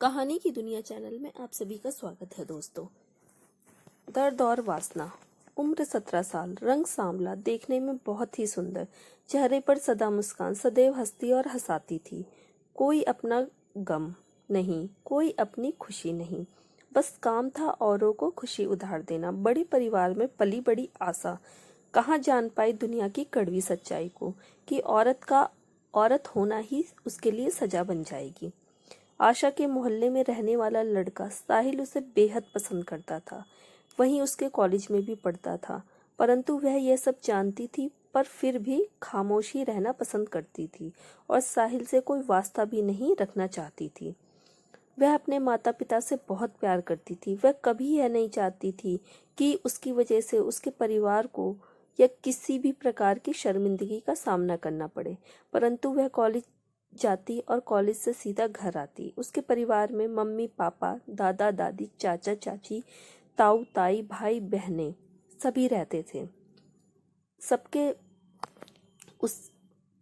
कहानी की दुनिया चैनल में आप सभी का स्वागत है दोस्तों। दर्द और वासना। उम्र 17 साल, रंग सांवला, देखने में बहुत ही सुंदर, चेहरे पर सदा मुस्कान, सदैव हंसती और हंसाती थी। कोई अपना गम नहीं, कोई अपनी खुशी नहीं, बस काम था औरों को खुशी उधार देना। बड़े परिवार में पली बड़ी आशा कहाँ जान पाई दुनिया की कड़वी सच्चाई को कि औरत होना ही उसके लिए सजा बन जाएगी। आशा के मोहल्ले में रहने वाला लड़का साहिल उसे बेहद पसंद करता था। वहीं उसके कॉलेज में भी पढ़ता था, परंतु वह यह सब जानती थी पर फिर भी खामोश ही रहना पसंद करती थी और साहिल से कोई वास्ता भी नहीं रखना चाहती थी। वह अपने माता पिता से बहुत प्यार करती थी। वह कभी यह नहीं चाहती थी कि उसकी वजह से उसके परिवार को या किसी भी प्रकार की शर्मिंदगी का सामना करना पड़े। परंतु वह कॉलेज जाती और कॉलेज से सीधा घर आती। उसके परिवार में मम्मी पापा, दादा दादी, चाचा चाची, ताऊ ताई, भाई बहनें सभी रहते थे। सबके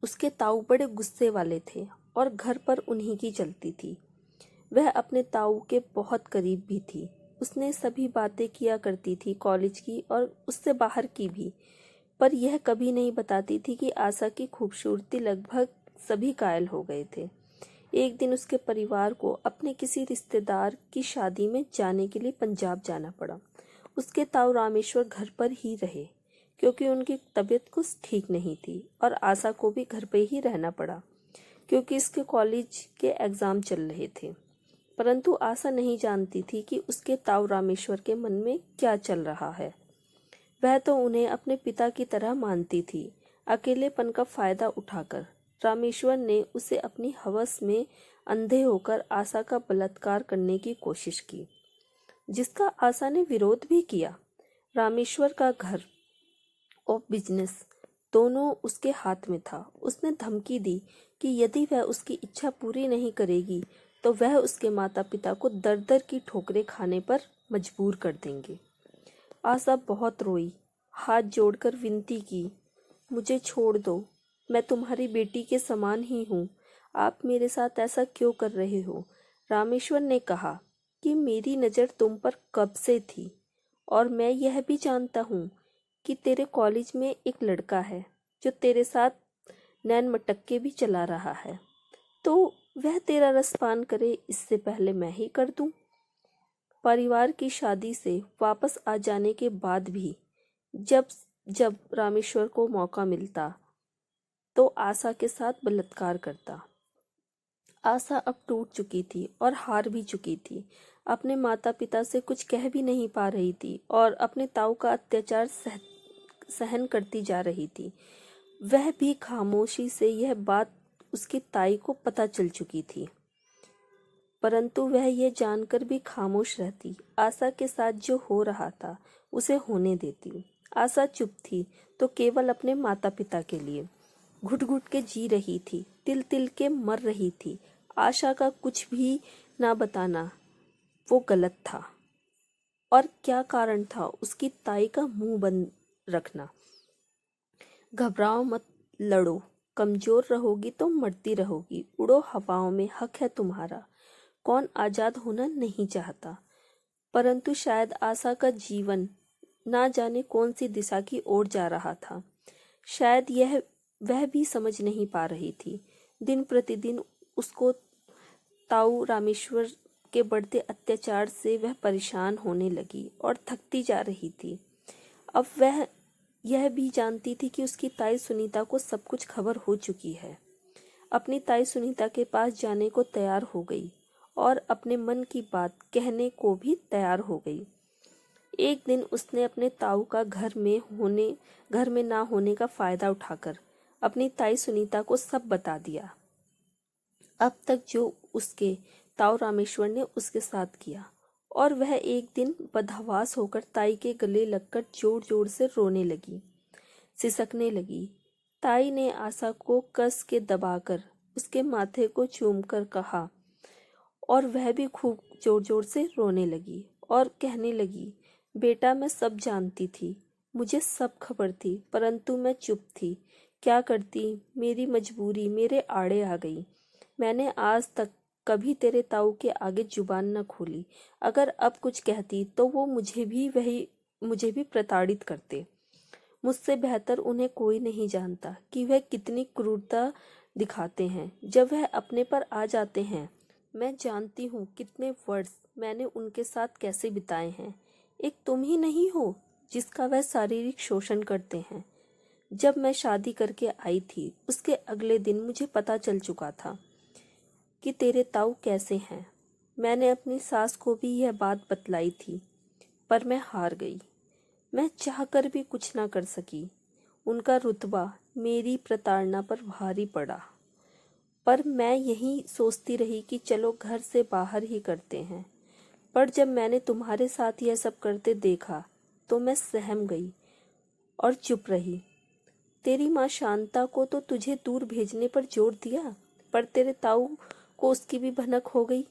उसके ताऊ बड़े गुस्से वाले थे और घर पर उन्हीं की चलती थी। वह अपने ताऊ के बहुत करीब भी थी। उसने सभी बातें किया करती थी, कॉलेज की और उससे बाहर की भी, पर यह कभी नहीं बताती थी कि आशा की खूबसूरती लगभग सभी कायल हो गए थे। एक दिन उसके परिवार को अपने किसी रिश्तेदार की शादी में जाने के लिए पंजाब जाना पड़ा। उसके ताऊ रामेश्वर घर पर ही रहे क्योंकि उनकी तबीयत कुछ ठीक नहीं थी और आशा को भी घर पर ही रहना पड़ा क्योंकि इसके कॉलेज के एग्जाम चल रहे थे। परंतु आशा नहीं जानती थी कि उसके ताऊ रामेश्वर के मन में क्या चल रहा है। वह तो उन्हें अपने पिता की तरह मानती थी। अकेलेपन का फायदा उठाकर रामेश्वर ने उसे अपनी हवस में अंधे होकर आशा का बलात्कार करने की कोशिश की, जिसका आशा ने विरोध भी किया। रामेश्वर का घर और बिजनेस दोनों उसके हाथ में था। उसने धमकी दी कि यदि वह उसकी इच्छा पूरी नहीं करेगी तो वह उसके माता पिता को दर दर की ठोकरें खाने पर मजबूर कर देंगे। आशा बहुत रोई, हाथ जोड़कर विनती की, मुझे छोड़ दो, मैं तुम्हारी बेटी के समान ही हूँ, आप मेरे साथ ऐसा क्यों कर रहे हो। रामेश्वर ने कहा कि मेरी नज़र तुम पर कब से थी और मैं यह भी जानता हूँ कि तेरे कॉलेज में एक लड़का है जो तेरे साथ नैन मटक्के भी चला रहा है, तो वह तेरा रसपान करे इससे पहले मैं ही कर दूं। परिवार की शादी से वापस आ जाने के बाद भी जब जब रामेश्वर को मौका मिलता तो आशा के साथ बलात्कार करता। आशा अब टूट चुकी थी और हार भी चुकी थी। अपने माता पिता से कुछ कह भी नहीं पा रही थी और अपने ताऊ का अत्याचार सहन करती जा रही थी। वह भी खामोशी से, यह बात उसकी ताई को पता चल चुकी थी, परंतु वह यह जानकर भी खामोश रहती। आशा के साथ जो हो रहा था उसे होने देती। आशा चुप थी तो केवल अपने माता पिता के लिए घुट घुट के जी रही थी, तिल तिल के मर रही थी। आशा का कुछ भी ना बताना वो गलत था। और क्या कारण था उसकी ताई का मुंह बंद रखना। घबराओ मत, लड़ो, कमजोर रहोगी तो मरती रहोगी, उड़ो हवाओं में, हक है तुम्हारा। कौन आजाद होना नहीं चाहता। परंतु शायद आशा का जीवन ना जाने कौन सी दिशा की ओर जा रहा था। शायद यह वह भी समझ नहीं पा रही थी। दिन प्रतिदिन उसको ताऊ रामेश्वर के बढ़ते अत्याचार से वह परेशान होने लगी और थकती जा रही थी। अब वह यह भी जानती थी कि उसकी ताई सुनीता को सब कुछ खबर हो चुकी है। अपनी ताई सुनीता के पास जाने को तैयार हो गई और अपने मन की बात कहने को भी तैयार हो गई। एक दिन उसने अपने ताऊ का घर में ना होने का फायदा उठाकर अपनी ताई सुनीता को सब बता दिया। अब तक जो उसके ताऊ रामेश्वर ने उसके साथ किया, और वह एक दिन बदहवास होकर ताई के गले लगकर जोर जोर से रोने लगी, सिसकने लगी। ताई ने आशा को कस के दबाकर उसके माथे को चूमकर कहा और वह भी खूब जोर जोर से रोने लगी और कहने लगी, बेटा मैं सब जानती थी, मुझे सब खबर थी, परंतु मैं चुप थी। क्या करती, मेरी मजबूरी मेरे आड़े आ गई। मैंने आज तक कभी तेरे ताऊ के आगे जुबान न खोली। अगर अब कुछ कहती तो वो मुझे भी प्रताड़ित करते। मुझसे बेहतर उन्हें कोई नहीं जानता कि वह कितनी क्रूरता दिखाते हैं जब वह अपने पर आ जाते हैं। मैं जानती हूँ कितने वर्ष मैंने उनके साथ कैसे बिताए हैं। एक तुम ही नहीं हो जिसका वह शारीरिक शोषण करते हैं। जब मैं शादी करके आई थी उसके अगले दिन मुझे पता चल चुका था कि तेरे ताऊ कैसे हैं। मैंने अपनी सास को भी यह बात बतलाई थी, पर मैं हार गई। मैं चाहकर भी कुछ ना कर सकी। उनका रुतबा मेरी प्रताड़ना पर भारी पड़ा, पर मैं यही सोचती रही कि चलो घर से बाहर ही करते हैं। पर जब मैंने तुम्हारे साथ यह सब करते देखा तो मैं सहम गई और चुप रही। तेरी माँ शांता को तो तुझे दूर भेजने पर जोर दिया, पर तेरे ताऊ को उसकी भी भनक हो गई।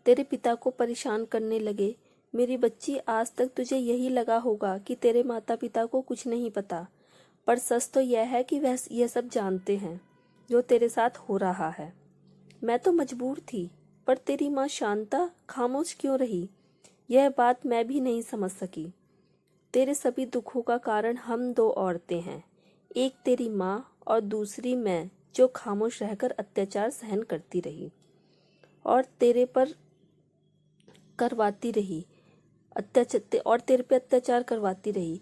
तेरे पिता को परेशान करने लगे। मेरी बच्ची, आज तक तुझे यही लगा होगा कि तेरे माता पिता को कुछ नहीं पता, पर सच तो यह है कि वह यह सब जानते हैं जो तेरे साथ हो रहा है। मैं तो मजबूर थी, पर तेरी माँ शांता खामोश क्यों रही, यह बात मैं भी नहीं समझ सकी। तेरे सभी दुखों का कारण हम दो औरतें हैं, एक तेरी माँ और दूसरी मैं, जो खामोश रहकर अत्याचार सहन करती रही और तेरे पे अत्याचार करवाती रही।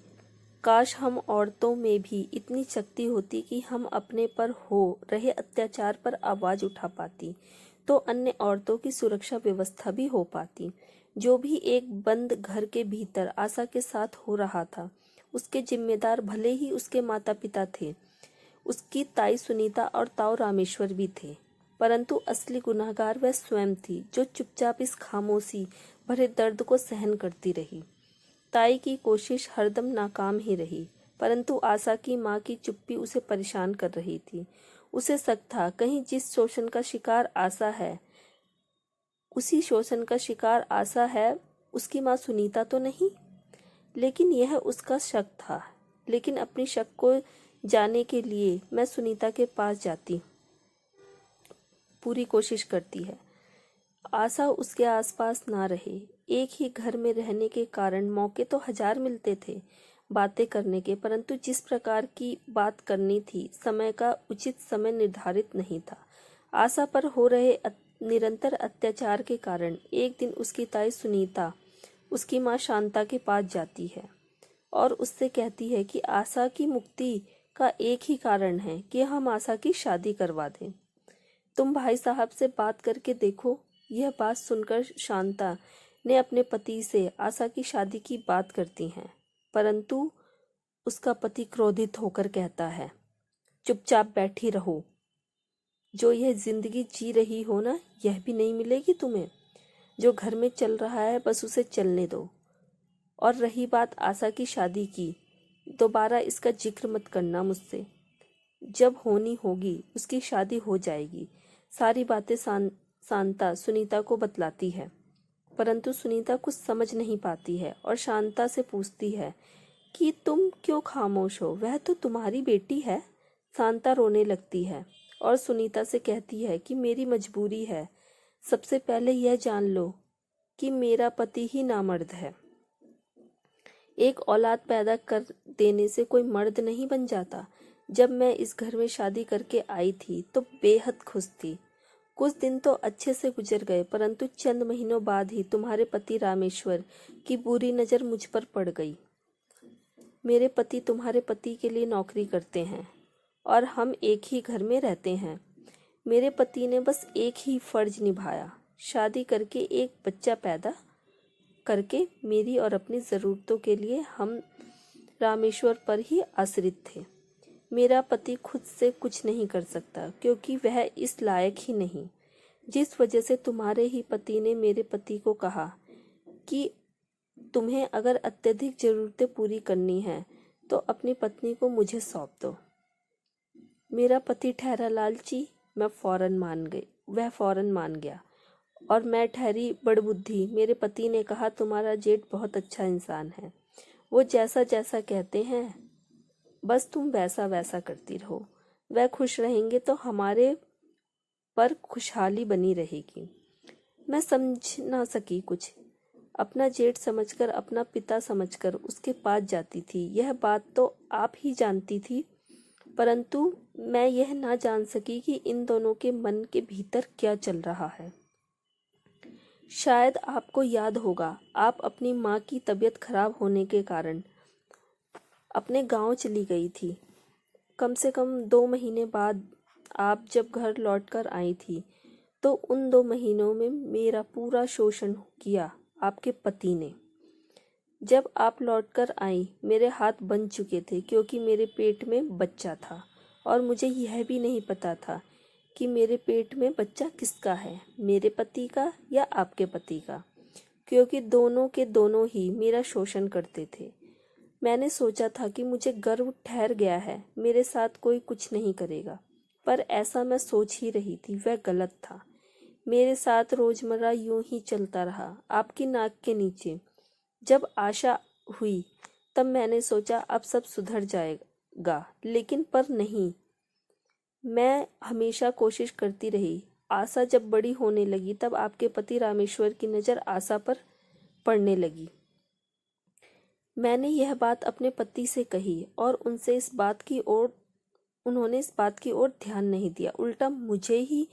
काश हम औरतों में भी इतनी शक्ति होती कि हम अपने पर हो रहे अत्याचार पर आवाज उठा पाती, तो अन्य औरतों की सुरक्षा व्यवस्था भी हो पाती। जो भी एक बंद घर के भीतर आशा के साथ हो रहा था, उसके जिम्मेदार भले ही उसके माता पिता थे, उसकी ताई सुनीता और ताऊ रामेश्वर भी थे, परंतु असली गुनहगार वह स्वयं थी, जो चुपचाप इस खामोशी भरे दर्द को सहन करती रही। ताई की कोशिश हरदम नाकाम ही रही, परंतु आशा की माँ की चुप्पी उसे परेशान कर रही थी। उसे शक था कहीं जिस शोषण का शिकार आशा है, उसी शोषण का शिकार आशा है, उसकी माँ सुनीता तो नहीं। लेकिन यह उसका शक था। लेकिन अपनी शक को जाने के लिए मैं सुनीता के पास जाती, पूरी कोशिश करती है। आशा उसके आसपास ना रहे। एक ही घर में रहने के कारण मौके तो हजार मिलते थे बातें करने के, परंतु जिस प्रकार की बात करनी थी, समय का उचित समय निर्धारित नहीं था। आशा पर हो रहे निरंतर अत्याचार के कारण एक दिन उसकी ताई सुनीता उसकी माँ शांता के पास जाती है और उससे कहती है कि आशा की मुक्ति का एक ही कारण है कि हम आशा की शादी करवा दें। तुम भाई साहब से बात करके देखो। यह बात सुनकर शांता ने अपने पति से आशा की शादी की बात करती हैं, परंतु उसका पति क्रोधित होकर कहता है, चुपचाप बैठी रहो। जो यह जिंदगी जी रही हो ना, यह भी नहीं मिलेगी तुम्हें। जो घर में चल रहा है बस उसे चलने दो। और रही बात आशा की शादी की, दोबारा इसका जिक्र मत करना मुझसे। जब होनी होगी उसकी शादी हो जाएगी। सारी बातें शांता सुनीता को बतलाती है, परंतु सुनीता कुछ समझ नहीं पाती है और शांता से पूछती है कि तुम क्यों खामोश हो, वह तो तुम्हारी बेटी है। शांता रोने लगती है और सुनीता से कहती है कि मेरी मजबूरी है। सबसे पहले यह जान लो कि मेरा पति ही नामर्द है। एक औलाद पैदा कर देने से कोई मर्द नहीं बन जाता। जब मैं इस घर में शादी करके आई थी तो बेहद खुश थी। कुछ दिन तो अच्छे से गुजर गए, परंतु चंद महीनों बाद ही तुम्हारे पति रामेश्वर की बुरी नज़र मुझ पर पड़ गई। मेरे पति तुम्हारे पति के लिए नौकरी करते हैं और हम एक ही घर में रहते हैं। मेरे पति ने बस एक ही फर्ज निभाया, शादी करके एक बच्चा पैदा करके मेरी और अपनी ज़रूरतों के लिए हम रामेश्वर पर ही आश्रित थे। मेरा पति खुद से कुछ नहीं कर सकता क्योंकि वह इस लायक ही नहीं। जिस वजह से तुम्हारे ही पति ने मेरे पति को कहा कि तुम्हें अगर अत्यधिक ज़रूरतें पूरी करनी है तो अपनी पत्नी को मुझे सौंप दो। मेरा पति ठहरा लालची, वह फौरन मान गया और मैं ठहरी बड़बुद्धि। मेरे पति ने कहा तुम्हारा जेठ बहुत अच्छा इंसान है, वो जैसा जैसा कहते हैं बस तुम वैसा वैसा करती रहो। वह खुश रहेंगे तो हमारे पर खुशहाली बनी रहेगी। मैं समझ ना सकी कुछ। अपना जेठ समझकर, अपना पिता समझकर उसके पास जाती थी। यह बात तो आप ही जानती थी, परंतु मैं यह ना जान सकी कि इन दोनों के मन के भीतर क्या चल रहा है। शायद आपको याद होगा, आप अपनी माँ की तबीयत खराब होने के कारण अपने गांव चली गई थी। कम से कम 2 महीने बाद आप जब घर लौटकर आई थी, तो उन 2 महीनों में मेरा पूरा शोषण किया आपके पति ने। जब आप लौटकर आई, मेरे हाथ बंध चुके थे क्योंकि मेरे पेट में बच्चा था और मुझे यह भी नहीं पता था कि मेरे पेट में बच्चा किसका है, मेरे पति का या आपके पति का, क्योंकि दोनों के दोनों ही मेरा शोषण करते थे। मैंने सोचा था कि मुझे गर्व ठहर गया है, मेरे साथ कोई कुछ नहीं करेगा, पर ऐसा मैं सोच ही रही थी, वह गलत था। मेरे साथ रोजमर्रा यूं ही चलता रहा, आपकी नाक के नीचे। जब आशा हुई तब मैंने सोचा अब सब सुधर जाएगा, लेकिन पर नहीं। मैं हमेशा कोशिश करती रही। आशा जब बड़ी होने लगी तब आपके पति रामेश्वर की नज़र आशा पर पड़ने लगी। मैंने यह बात अपने पति से कही और उन्होंने इस बात की ओर ध्यान नहीं दिया, उल्टा मुझे ही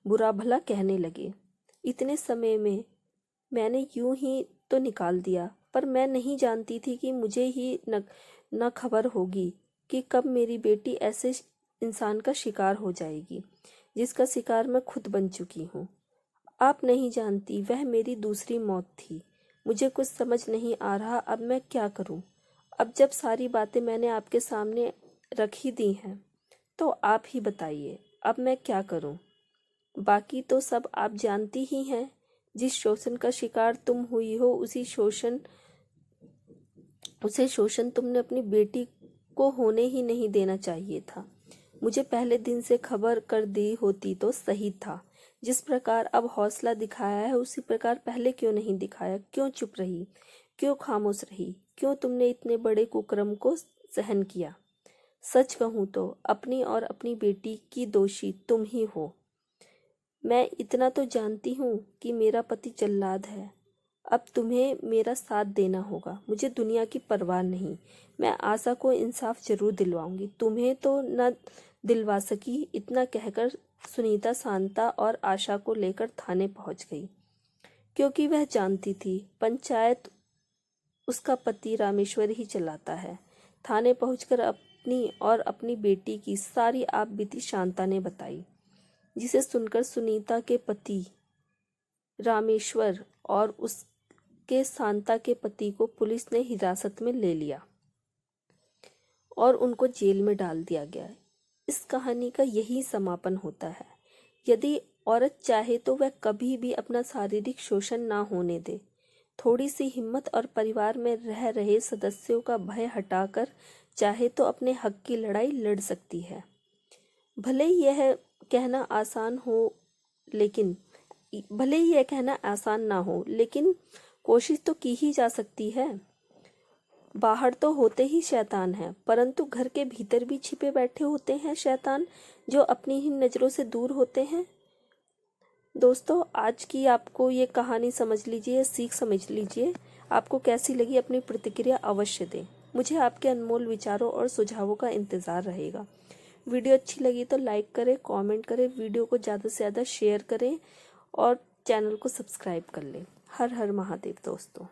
बुरा भला कहने लगे। इतने समय में मैंने यूं ही तो निकाल दिया, पर मैं नहीं जानती थी कि मुझे ही न खबर होगी कि कब मेरी बेटी ऐसे इंसान का शिकार हो जाएगी जिसका शिकार मैं खुद बन चुकी हूँ। आप नहीं जानती, वह मेरी दूसरी मौत थी। मुझे कुछ समझ नहीं आ रहा, अब मैं क्या करूँ। अब जब सारी बातें मैंने आपके सामने रख ही दी हैं, तो आप ही बताइए अब मैं क्या करूँ। बाकी तो सब आप जानती ही हैं। जिस शोषण का शिकार तुम हुई हो, उसे शोषण तुमने अपनी बेटी को होने ही नहीं देना चाहिए था। मुझे पहले दिन से खबर कर दी होती तो सही था। जिस प्रकार अब हौसला दिखाया है, उसी प्रकार पहले क्यों नहीं दिखाया? क्यों चुप रही? क्यों खामोश रही? क्यों तुमने इतने बड़े कुकर्म को सहन किया? सच कहूँ तो अपनी और अपनी बेटी की दोषी तुम ही हो। मैं इतना तो जानती हूँ कि मेरा पति जल्लाद है। अब तुम्हें मेरा साथ देना होगा। मुझे दुनिया की परवाह नहीं। मैं आशा को इंसाफ जरूर दिलवाऊंगी। तुम्हें तो न दिलवा सकी। इतना कहकर सुनीता शांता और आशा को लेकर थाने पहुंच गई, क्योंकि वह जानती थी पंचायत उसका पति रामेश्वर ही चलाता है। थाने पहुंचकर अपनी और अपनी बेटी की सारी आप बीती शांता ने बताई, जिसे सुनकर सुनीता के पति रामेश्वर और उसके शांता के पति को पुलिस ने हिरासत में ले लिया और उनको जेल में डाल दिया गया। इस कहानी का यही समापन होता है। यदि औरत चाहे तो वह कभी भी अपना शारीरिक शोषण ना होने दे। थोड़ी सी हिम्मत और परिवार में रह रहे सदस्यों का भय हटाकर चाहे तो अपने हक की लड़ाई लड़ सकती है। भले ही यह कहना आसान ना हो, लेकिन कोशिश तो की ही जा सकती है। बाहर तो होते ही शैतान हैं, परंतु घर के भीतर भी छिपे बैठे होते हैं शैतान, जो अपनी ही नज़रों से दूर होते हैं। दोस्तों, आज की आपको ये कहानी समझ लीजिए, सीख समझ लीजिए। आपको कैसी लगी अपनी प्रतिक्रिया अवश्य दें। मुझे आपके अनमोल विचारों और सुझावों का इंतज़ार रहेगा। वीडियो अच्छी लगी तो लाइक करें, कमेंट करें, वीडियो को ज़्यादा से ज़्यादा शेयर करें और चैनल को सब्सक्राइब कर लें। हर हर महादेव दोस्तों।